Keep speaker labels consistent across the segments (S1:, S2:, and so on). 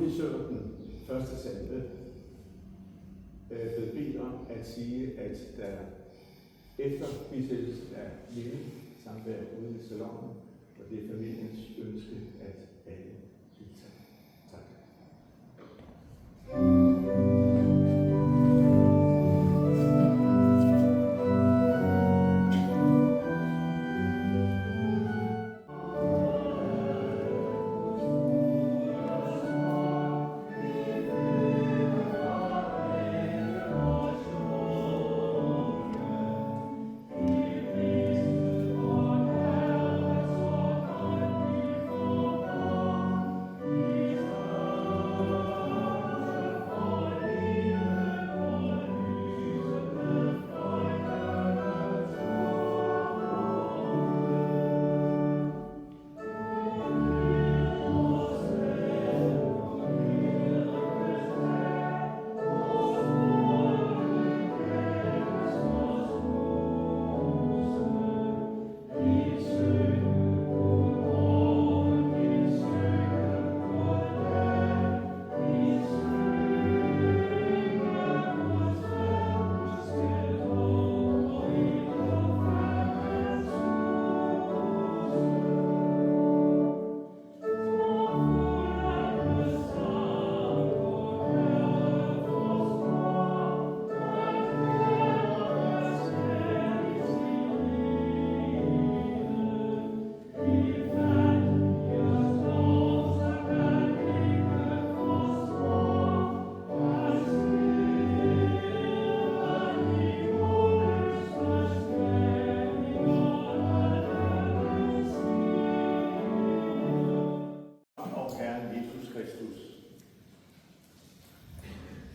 S1: vi synger den første salme, blev bedt om at sige, at der efter bisættelsen af lille samvær ude i salonen, og det er familiens ønske, at alle deltager. Tak.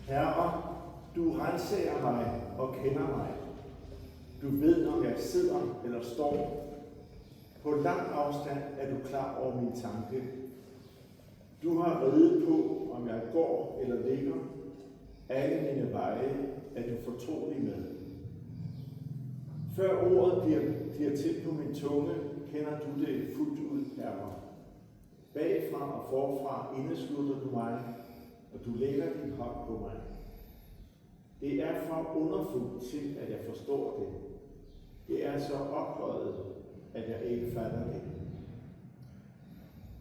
S2: Herre, du renser mig og kender mig. Du ved, om jeg sidder eller står. På lang afstand er du klar over min tanke. Du har rede på, om jeg går eller ligger. Alle mine veje er du fortrolig med. Før ordet bliver til på min tunge, kender du det fuldt ud, Herre. Bagfra og forfra indeslutter du mig, og du lægger din hånd på mig. Det er for underfuldt til, at jeg forstår det. Det er så ophøjet, at jeg ikke fatter det.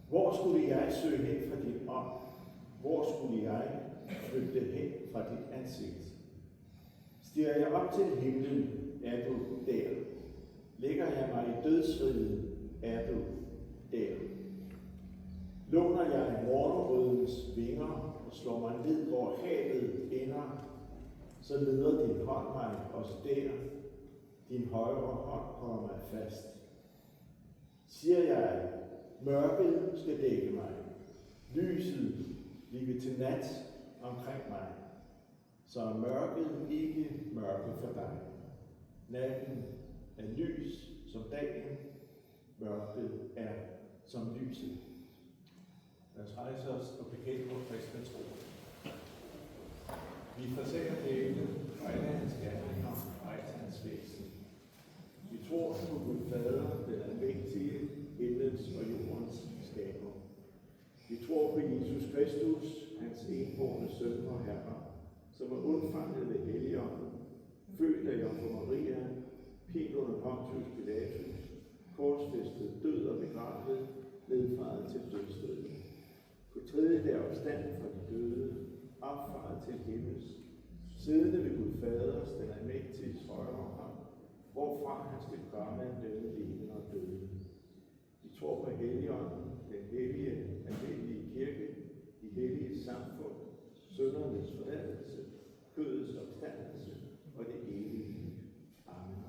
S2: Hvor skulle jeg søge hen fra din ånd? Hvor skulle jeg flygte hen fra dit ansigt? Stiger jeg op til himlen, er du der. Lægger jeg mig i dødsriget, er du der. Låner jeg morgenrødens vinger og slår mig ned, hvor havet ender, så leder din hånd mig også der. Din højre hånd holder mig fast. Siger jeg, mørket skal dække mig, lyset ligge til nat omkring mig, så er mørket ikke mørke for dig. Natten er lys som dagen, mørket er som lyset. Lad os rejse os og bekende vores kristne tro. Vi fortæller dævlen, fejler hans gerninger, rejser hans væsen. Vi tror på Gud Fader, den almægtige, himlens og jordens skaber. Vi tror på Jesus Kristus, hans enbårne søn og Herre, som er undfanget ved Helligånden, født af Jomfru Maria, pint under Pontius Pilatus, korsfæstet, død og begravet, nedfaret til dødsriget. På tredje dag opstanden fra de døde, opfaret til himmels, siddende ved Gud Faders, den almægtiges højre hånd, hvorfra han skal komme døde, levende og døde. Vi tror på Helligånden, den hellige, almindelige kirke, de hellige samfund, syndernes forladelse, kødets opstandelse og det evige liv. Amen.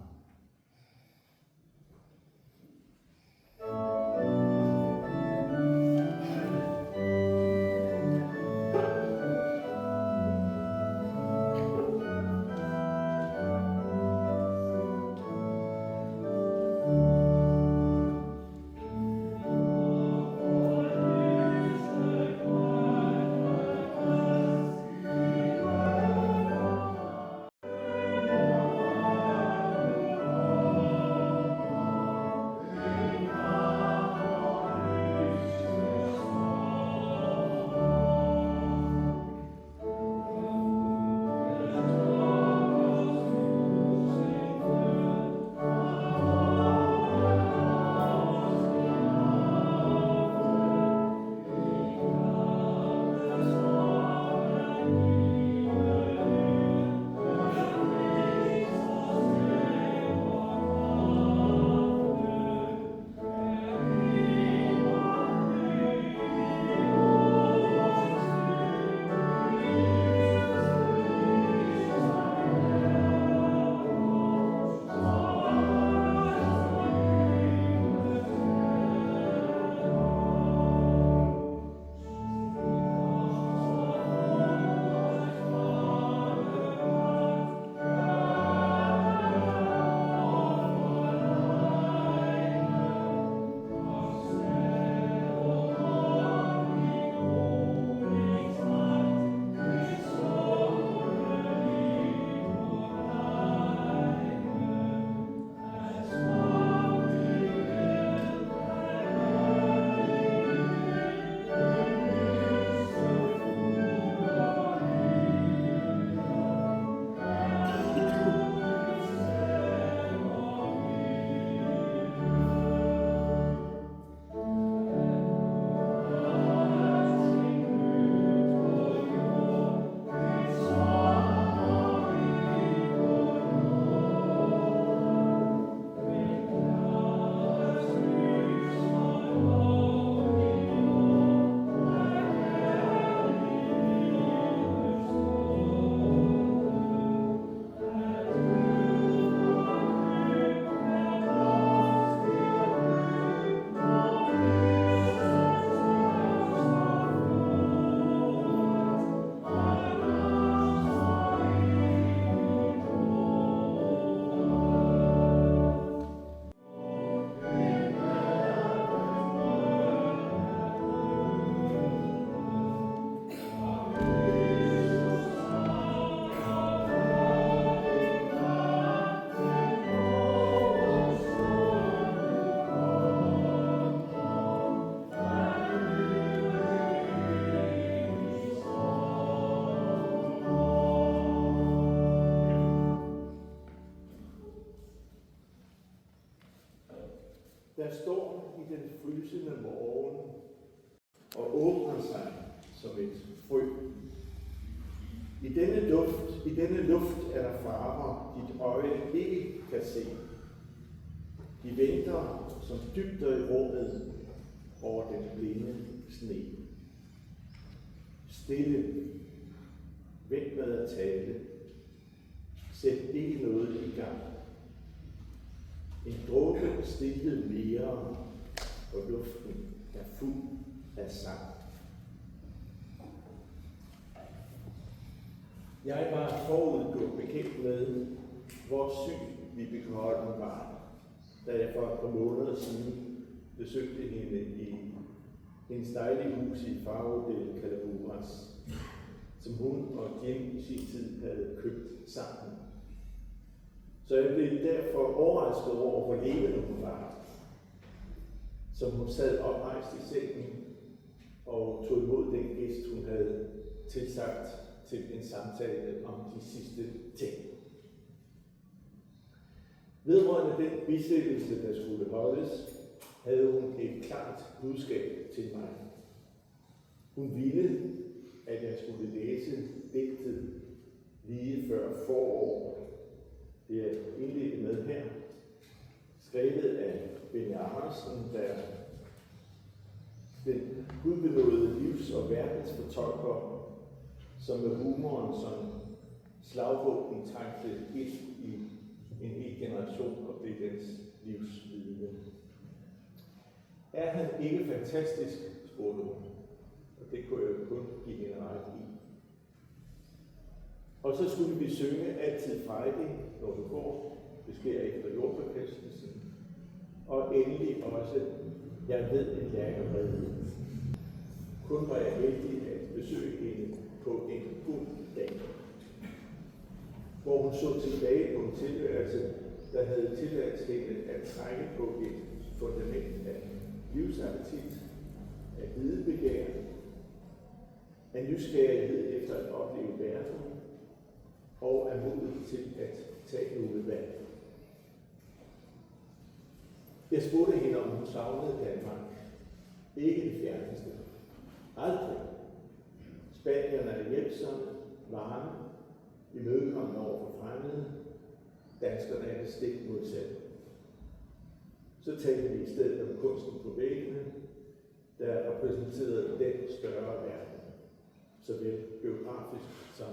S2: der står i den frysende morgen og åbner sig som et frø. I denne luft er der farver, dit øje ikke kan se. De venter som dybder i rummet over den blinde sne. Stille. Vent med at tale. Sæt ikke noget i gang. En dråbe stillhed mere, og luften er fuld af sang. Jeg var forudgået bekendt med, hvor syg Vibeke Holm var, da jeg for et par måneder siden besøgte hende i hendes dejlige hus i Faro del Calaburas, som hun og Jim i sin tid havde købt sammen. Så jeg blev derfor overrasket over, hvor levende hun var, som hun sad oprejst i sengen og tog imod den gæst, hun havde tilsagt til en samtale om de sidste ting. Vedrørende den bisættelse, der skulle holdes, havde hun et klart budskab til mig. Hun ville, at jeg skulle læse digtet lige før forår. Det er indledt med her, skrevet af Benny Andersen, der den gudbenåede livs- og verdensfortolker, som med humoren som slagvåben trængte ind i en hel generation og blev dens livsvidne. Er han ikke fantastisk, spurgte hun, og det kunne jeg jo kun give hende ret i. Og så skulle vi synge altid Friday, når du går. Det sker efter jordbærkastelsen. Og endelig også, jeg ved en lærkerede. Kun var jeg heldig at besøge hende på en god dag, hvor hun så tilbage på en tilværelse, der havde tilladt hende at trække på et fundament af livsappetit, af videbegær, af nysgerrighed efter at opleve verden, og af modet til at tage nogle valg. Jeg spurgte hende, om hun savnede Danmark. Ikke det fjerneste. Aldrig. Spanierne er hjælpsomme, varme, imødekommende over for fremmede. Danskerne er det stik modsatte. Så talte vi i stedet om kunsten på væggene, der repræsenterede den større verden, såvel geografisk som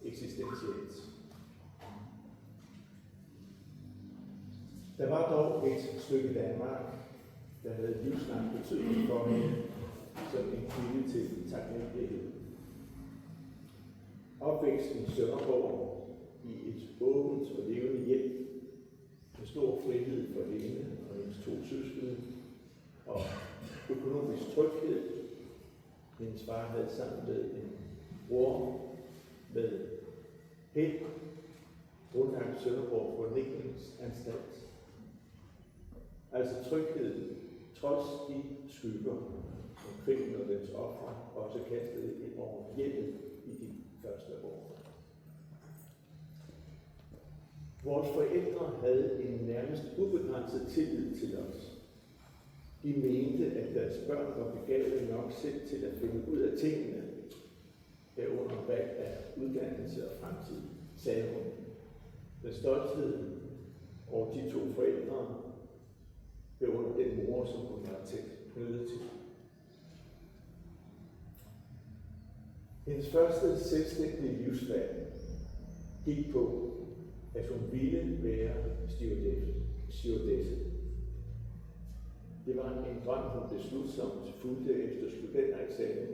S2: eksistentielt. Der var dog et stykke Danmark, der havde livslang betydning for hende som en kilde til taknemmelighed. Opvæksten i Sønderborg i et åbent og levende hjem med stor frihed for hende og hendes 2 søskende og økonomisk tryghed. Hendes far havde sammen med en bror med held grundlagt Sønderborg Forlægningsanstalt. Altså tryghed, trods de skygger, som krigen og dens ofre også kastede ind over hjemmet i de første år. Vores forældre havde en nærmest ubegrænset tillid til os. De mente, at deres børn var begavede nok selv til at finde ud af tingene, herunder valg af uddannelse og fremtid, sagde hun, med stolthed over de 2 forældre, herunder den mor, som hun var tæt knyttet til. Hendes første selvstændige livsvalg gik på, at hun ville være stewardesse. Det var en drøm, hun beslutsomt fulgte efter studentereksamen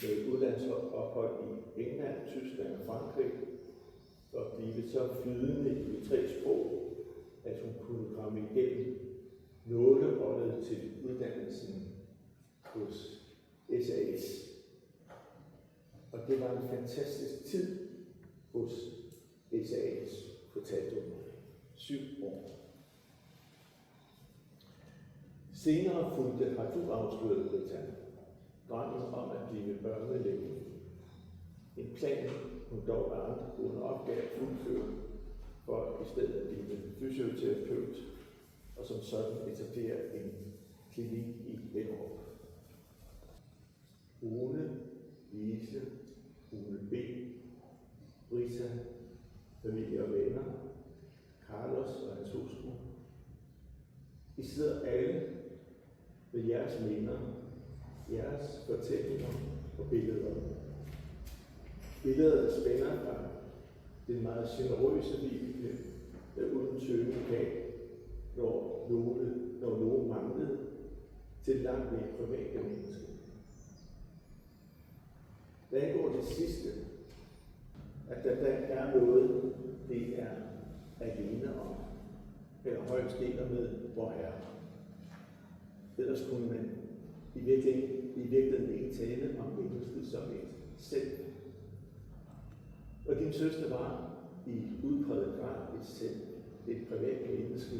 S2: med et udlandsophold i England, Tyskland og Frankrig, og blive så flydende i 3 sprog, at hun kunne komme igennem nåleåndet til uddannelsen hos SAS. Og det var en fantastisk tid hos SAS, fortalte hun. 7 år. Senere fulgte har du afsløret, Britta, drømmen om at blive børnelæge. En plan, hun dog aldrig kunne opgave at fuldføre, for i stedet at blive fysioterapeut og som sådan etablerer en klinik i Hellerup. Rune, Lise, Rune B., Rita, familie og venner, Carlos og hans hustru. I sidder alle med jeres minder, jeres fortællinger og billeder. Billeder, der spænder fra den meget generøse Vibeke, der uden tøven gav, når nogen manglede, til langt mere private mennesker. Hvad angår det sidste, at der er noget, det er alene om, eller højst deler med vor Herre. Ellers kunne man i virkeligheden ikke tale om mennesket som et selv. Og din søster var i udpræget grad et selv, et privat menneske,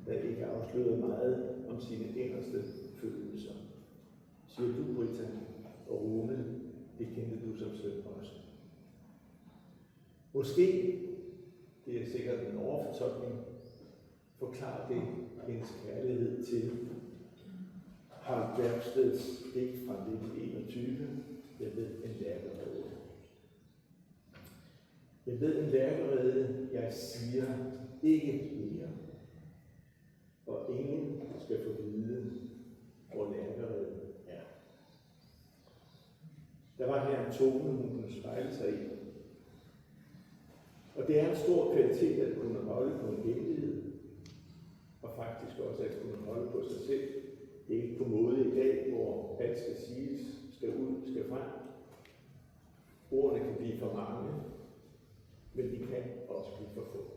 S2: der ikke afslørede meget om sine inderste følelser. Siger du, Britta og Rune, det kendte du som søn også. Måske, det er sikkert en overfortolkning, forklarer det hendes kærlighed til Harald Bergsteds digt fra 1921, Jeg ved en lærkerede. Jeg ved en lærkerede, jeg siger ikke mere. Og ingen skal få vide, hvor lærkereden er. Der var her en tone, hun kunne spejle sig i. Og det er en stor kvalitet at kunne holde på en hemmelighed, og faktisk også at kunne holde på sig selv. Det er ikke på måde i dag, hvor alt skal siges, skal ud, skal frem. Ordene kan blive for mange, men de kan også blive for få.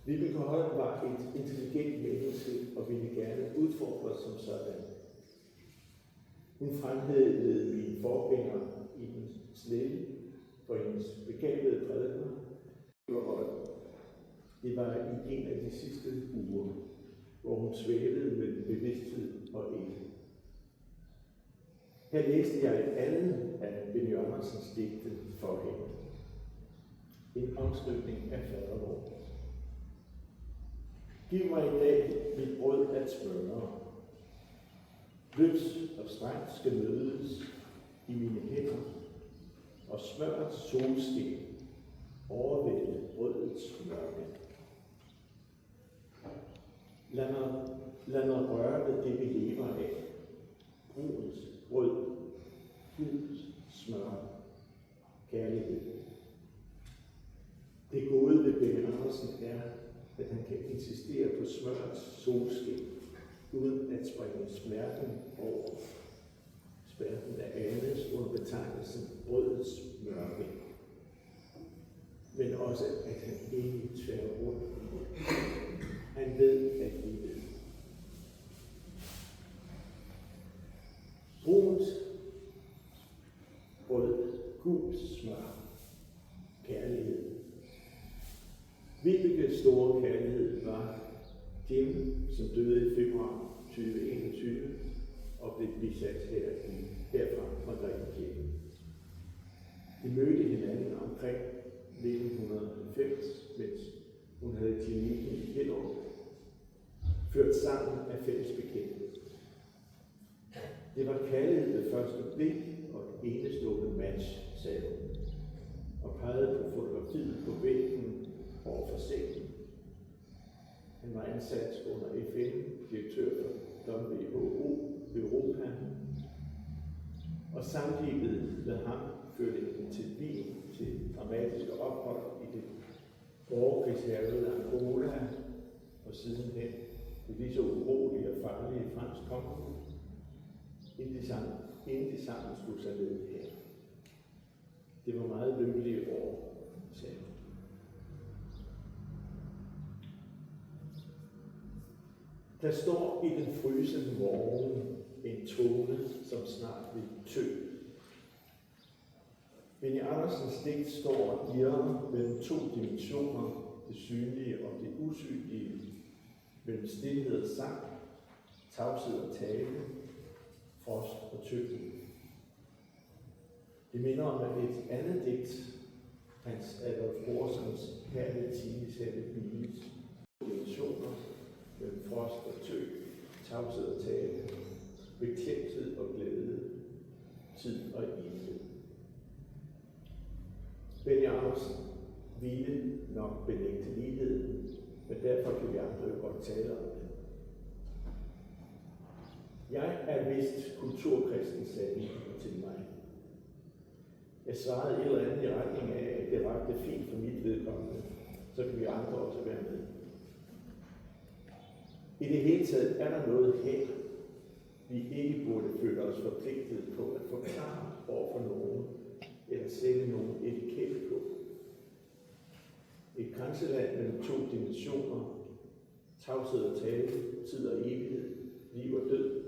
S2: Vibeke Holm var et intelligent menneske og ville gerne udfordres som sådan. Hun fremhævede mine forgænger i den snelle for hendes begavede prædikener. Det var i en af de sidste uger, hvor hun svævede med bevidsthed og ikke. Her læste jeg et andet af Benny Andersens digte for hende. En omskrivning af fadervor. Giv mig i dag mit brød at smøre. Løs og strengt skal mødes i mine hænder, og smørets solskin overvælde brødets mørke. Lad mig røre ved det, vi lever af. Brunt brød, Guds smør, kærlighed. Det gode ved Benny Andersen er, at han kan insistere på smørets solskin, uden at springe smerten over. Smerten er anes under betegnelsen brødets mørke. Men også, at han ikke tværger rundt i det. Han ved, at vi ved. Brunt brød, gul smør, kærlighed. Vibekes store kærlighed var Jim, som døde i februar 2021 og blev bisat herfra fra Margrethe-kirken. De mødte hinanden omkring 1990, mens hun havde klinikken i Hellerup, ført sammen af fælles bekendte. Det var kærlighed ved første blik og et enestående match, sagde hun, og pegede på fotografiet på væggen over for sengen. Han var ansat under FN, direktør for WHO Europa, og samtidig med ham førte hende til Wien til dramatiske ophold i det borgerkrigshærgede Angola, og sidenhen det lige så urolige og farlige fransk Kongo, inden de sammen skulle sig ned her. Det var meget lykkelige år, sagde hun. Der står i den frysende morgen en tone, som snart vil tø. Benny Andersens digt står og dirrer mellem to dimensioner, det synlige og det usynlige, mellem stilhed og sang, tavshed og tale, frost og tøtten. Det minder om et andet digt, Hans Adolf Brorsons herlige times herlige bilens dimensioner, mellem frost og tø, tavshed og tale, beklemthed og glæde, tid og evighed. Benny Andersen ville nok benægte ligheden, men derfor kan vi andre jo godt tale om det. Jeg er vist kulturkristen, sagde han til mig. Jeg svarede et eller andet i retning af, at det rakte fint for mit vedkommende, så kan vi andre også være med. I det hele taget er der noget her, vi ikke burde føle os forpligtet på at forklare over for nogen, eller sætte nogen etikette på. Et grænseland mellem to dimensioner, tavshed og tale, tid og evighed, liv og død,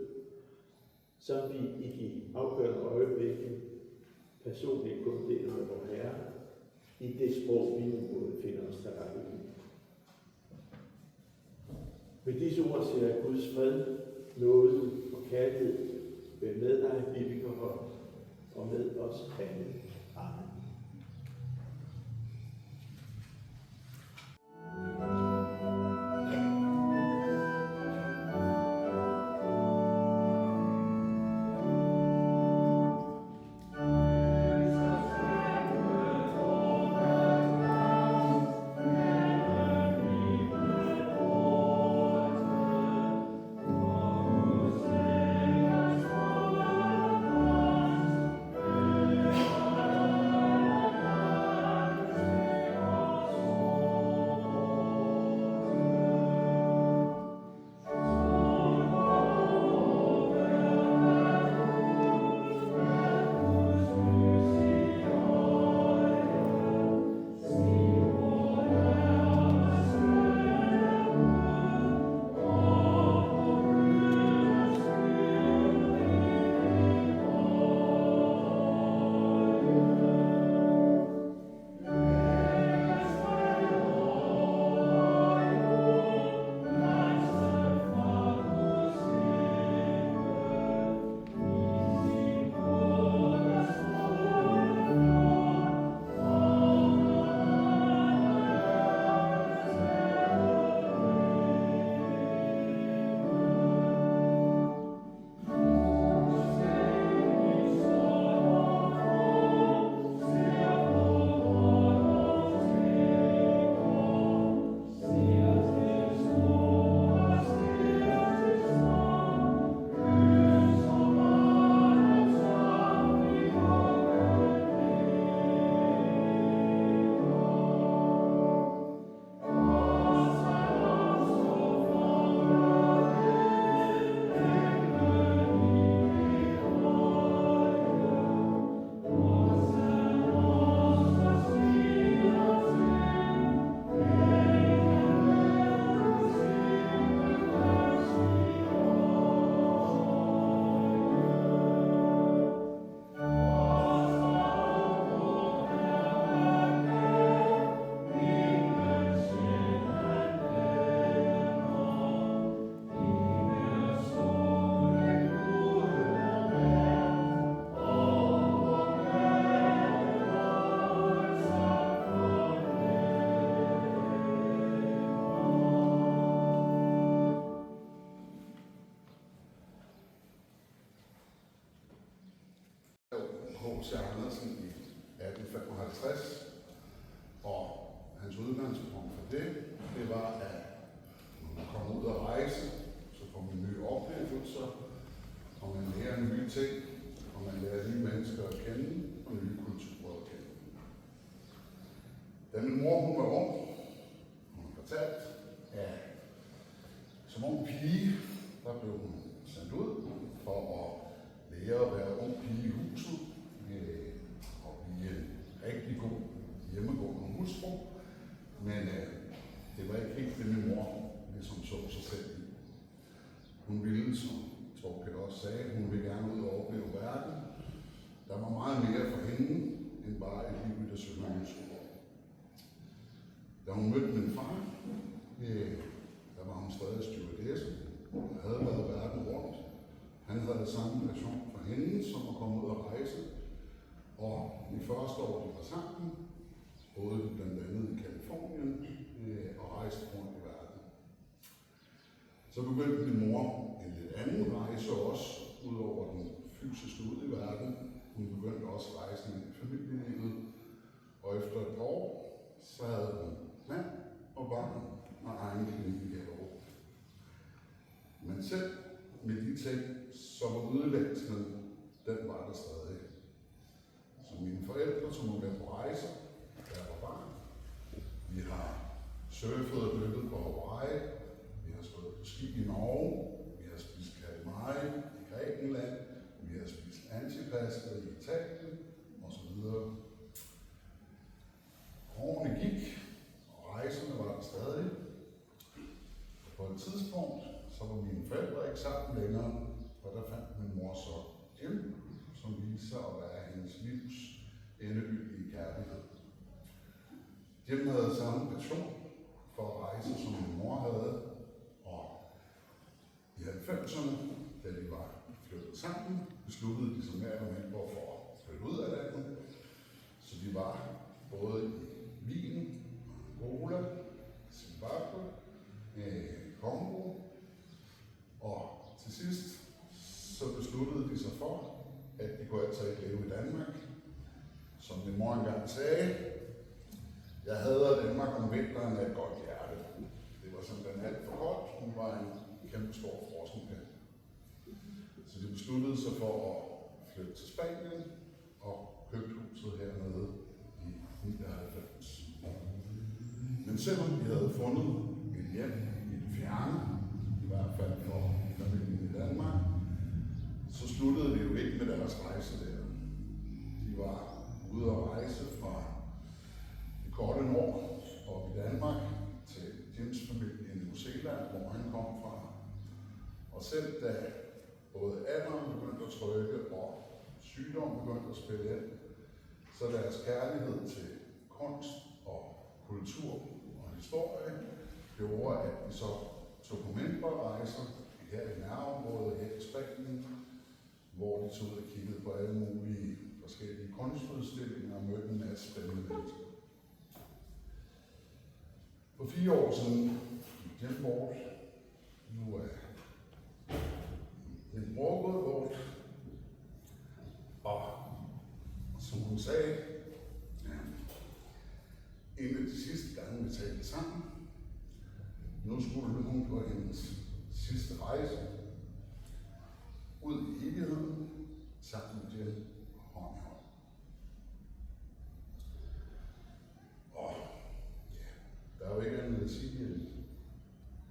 S2: som vi i de afgørende øjeblikke personligt kun deler med vor Herre, i det sprog, vi nu må finde os til rette i. Med disse ord siger jeg Guds fred, nåde og kærlighed være med dig, Vibeke Holm, og med os alle. Amen.
S3: H.C. Andersen i 1855, og hans udgangspunkt for det var, at når man kommer ud og rejse, så får man nye oplevelser, og man lærer nye ting, og man lærer nye mennesker at kende, og nye kulturer at kende. Da min mor hun var ung, hun fortalt, at som ung pige, der blev hun sendt ud for at lære at være ung pige i huset, og blive en rigtig god hjemmegående hustru, men det var ikke helt det, min mor ligesom så sig selv i. Hun ville, som Torkild også sagde, hun ville gerne ud og opleve verden. Der var meget mere for hende, end bare et liv i det sønderjyske. Da hun mødte min far, der var hun stadig stewardesse, og havde været verden rundt. Han havde samme passion for hende, som at komme ud og rejse. Og i første år, de var sammen, boede blandt andet i Kalifornien og rejste rundt i verden. Så begyndte min mor en lidt anden rejse også, ud over den fysiske ud i verden. Hun begyndte også rejsen i familielivet, og efter et par år, så havde hun mand og barn og egen klinik i Hellerup. Men selv med de ting, så var udlængslen, den var der stadig. Så mine forældre tog mig med på rejser, da jeg var barn. Vi har surfet og dykket på Hawaii, vi har stået på ski i Norge, vi har spist calamari i Grækenland, vi har spist antipasta i Italien osv. Årene gik, og rejserne var der stadig. På et tidspunkt, så var mine forældre ikke sammen længere, og der fandt min mor så Jim, som viste sig at være hendes livs endegyldige kærlighed. Jim havde samme passion for at rejse, som min mor havde, og i 90'erne, da de var flyttet sammen, besluttede de sig mere eller mindre for at flytte ud af landet. Så de var både i Wien, Angola, Zimbabwe, Kongo, og til sidst så besluttede de sig for, at de kunne altså ikke leve i Danmark. Som min mor engang sagde, jeg hader Danmark om vinteren af et godt hjerte. Det var simpelthen alt for godt. Hun var en kæmpe stor frossenpind. Så de besluttede sig for at flytte til Spanien og købte huset hernede i 99. Men selvom de havde fundet et hjem i det fjerne, i hvert fald for familien i Danmark, så sluttede det jo ikke med deres rejse der. De var ude at rejse fra det korte nord op i Danmark til Jims familie i New Zealand, hvor han kom fra. Og selv da både alderen begyndte at trykke og sygdom begyndte at spille ind, så deres kærlighed til kunst og kultur og historie gjorde, at de så tog på mindre rejser her i nærområdet, her i Spanien, hvor de tog ud og kiggede på alle mulige forskellige kunstudstillinger og mødte en masse spændende mennesker. For 4 år siden gik Jim bort. Nu er min bror gået bort. Og som hun sagde, en af de sidste gange vi talte sammen, nu skulle hun på hendes sidste rejse ud i evigheden sammen med Jim hånd i hånd. Og ja, der er jo ikke andet at sige en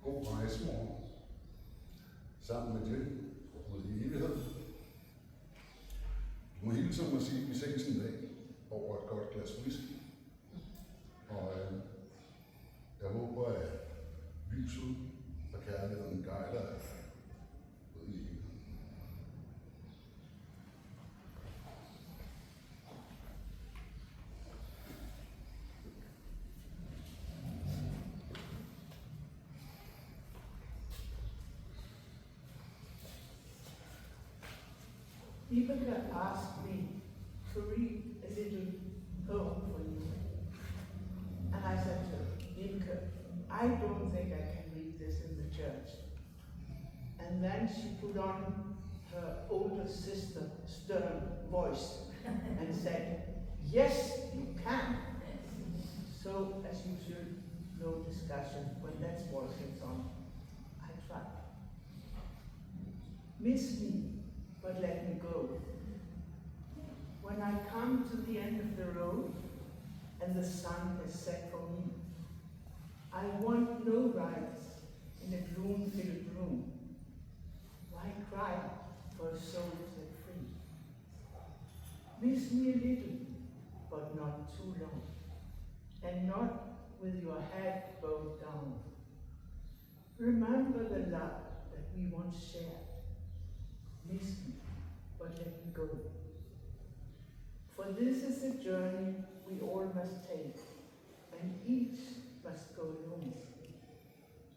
S3: god rejse morgen sammen med Jim ud i evigheden. Du må hilse om at sige, at vi ses en dag over et godt glas whisky. Og jeg håber, at lyset og kærligheden guider dig ud i evigheden.
S4: Vibeke asked me to read a little poem for you. And I said to her, Vibeke, I don't think I can read this in the church. And then she put on her older sister stern voice and said, yes, you can. So, as usual, no discussion. When that voice is on, I tried. Miss me, but let me go. When I come to the end of the road and the sun has set for me, I want no rides in a gloom-filled room. Why cry for a soul set free? Miss me a little, but not too long, and not with your head bowed down. Remember the love that we once shared. Miss me, but let me go. For this is a journey we all must take, and each must go alone.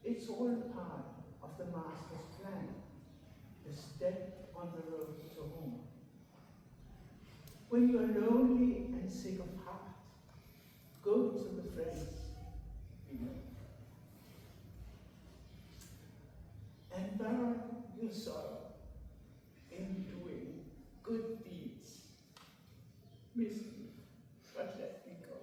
S4: It's all part of the Master's plan, the step on the road to home. When you're lonely and sick of heart, go the soil in doing good deeds. Miss me, but let me go.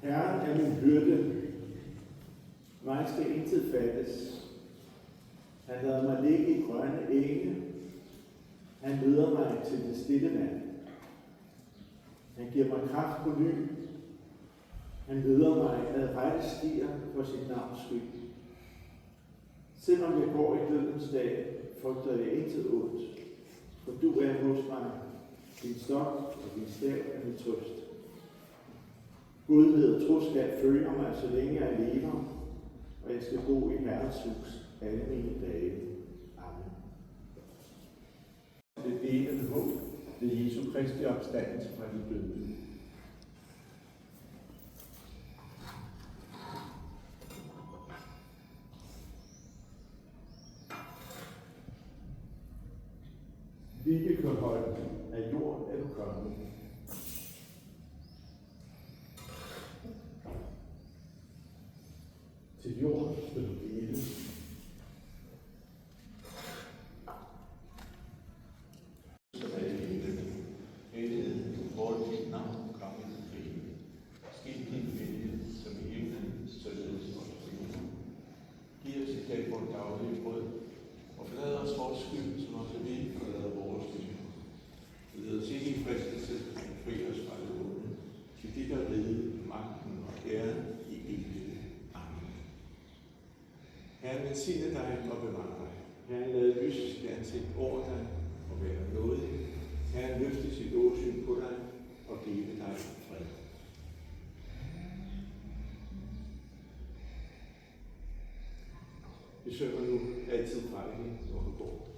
S2: Herren er min hyrde, mig skal intet fattes. Han lader mig ligge i grønne enge. Han leder mig til det stille vand. Han giver mig kraft på ny. Han leder mig ad rette stier for sit navns skyld. Selvom jeg går i dødens dag, frygter jeg intet ondt, for du er hos mig. Din stok og din stav er min trøst. Godhed og troskab følger mig, så længe jeg lever, og jeg skal bo i Herrens hus alle mine dage. Amen.
S1: Det delende håb ved Jesu Kristi opstandelse fra de døde. Vibeke Holm, af jord er du kommet.
S2: skal du vide. Så er det helhed, hvor dit navn kommer til krig. Ske din vilje, som i himlen, således også på jorden. Giv os i dag vores daglige brød, og forlad os vores skyld, som også vi forlader vores skyld. Led os ikke i fristelse, men fri os fra det onde. Til dit er riget, magten og æren i evighed. Amen. Herren velsigne dig og bevare dig. Herren lade lyse sit ansigt over dig og være nådig. Herren løfte sit åsyn på dig og give dig fred. Vi synger nu altid frejlig, når du går.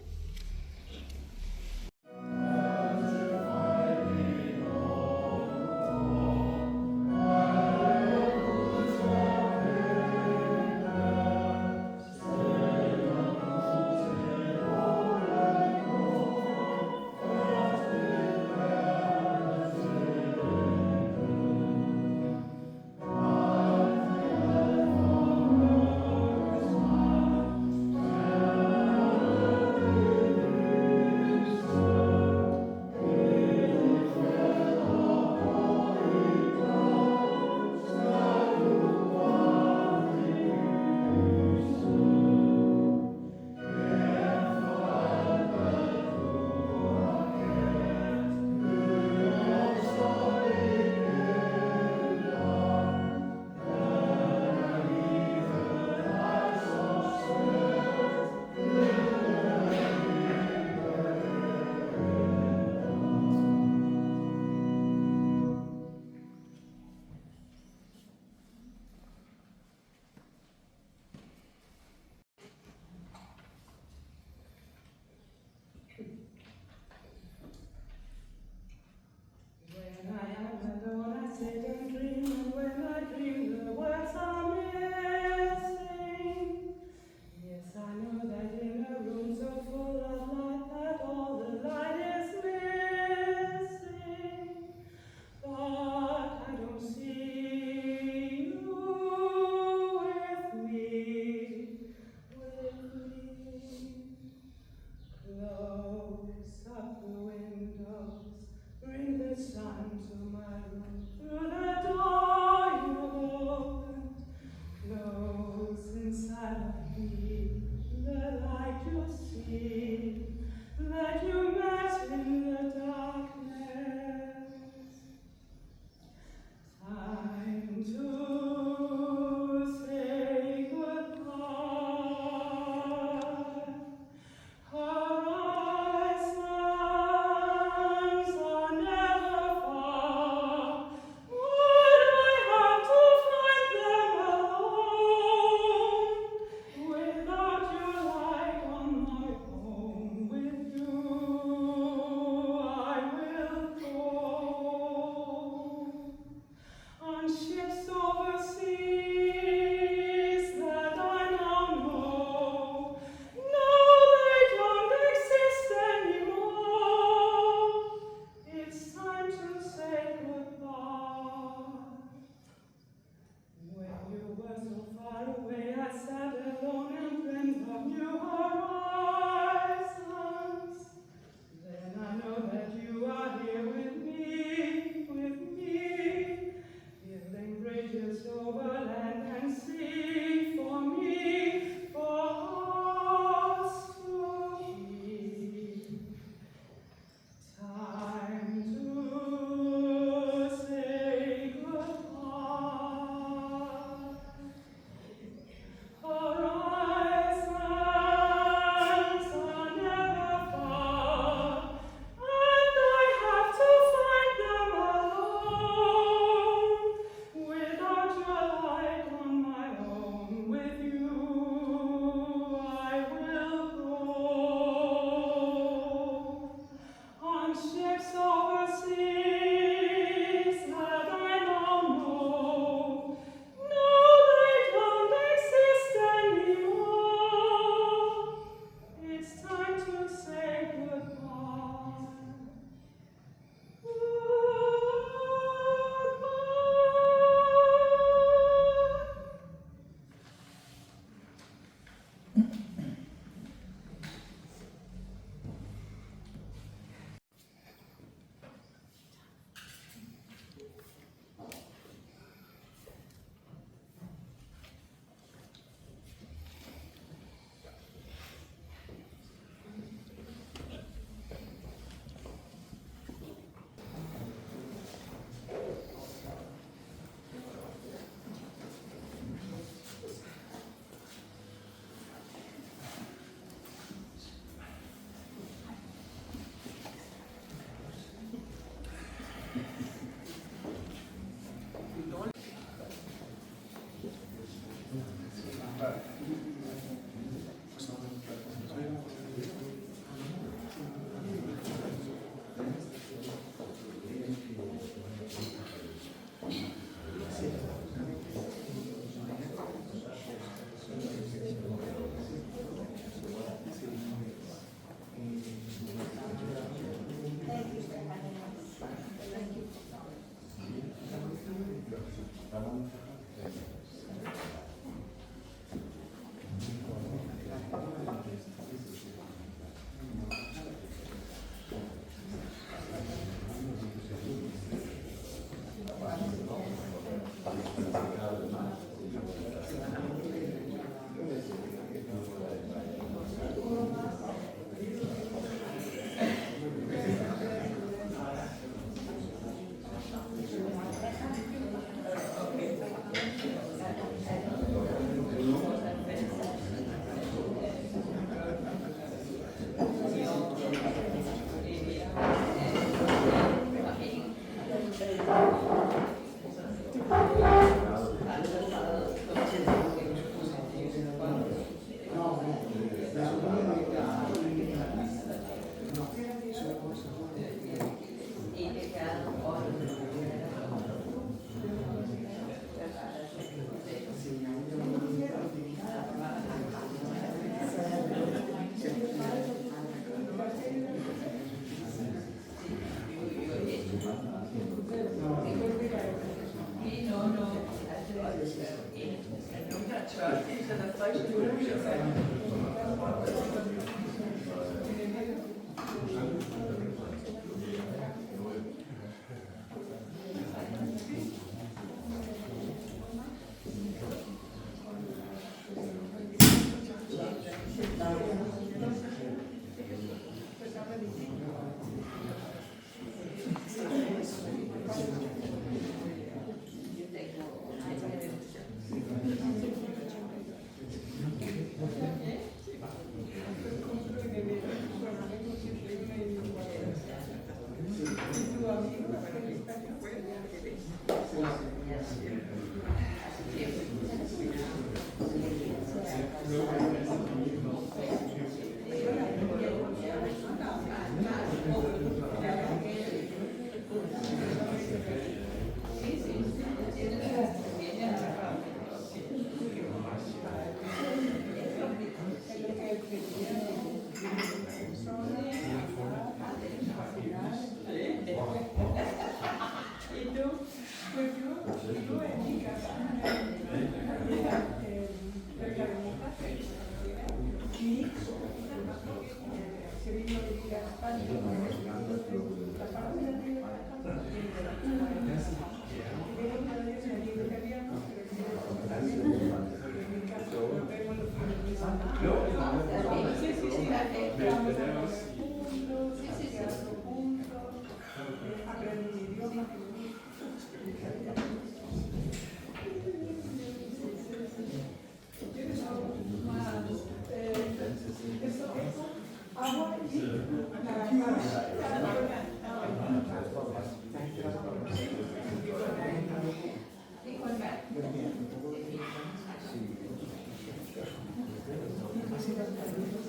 S4: Gracias.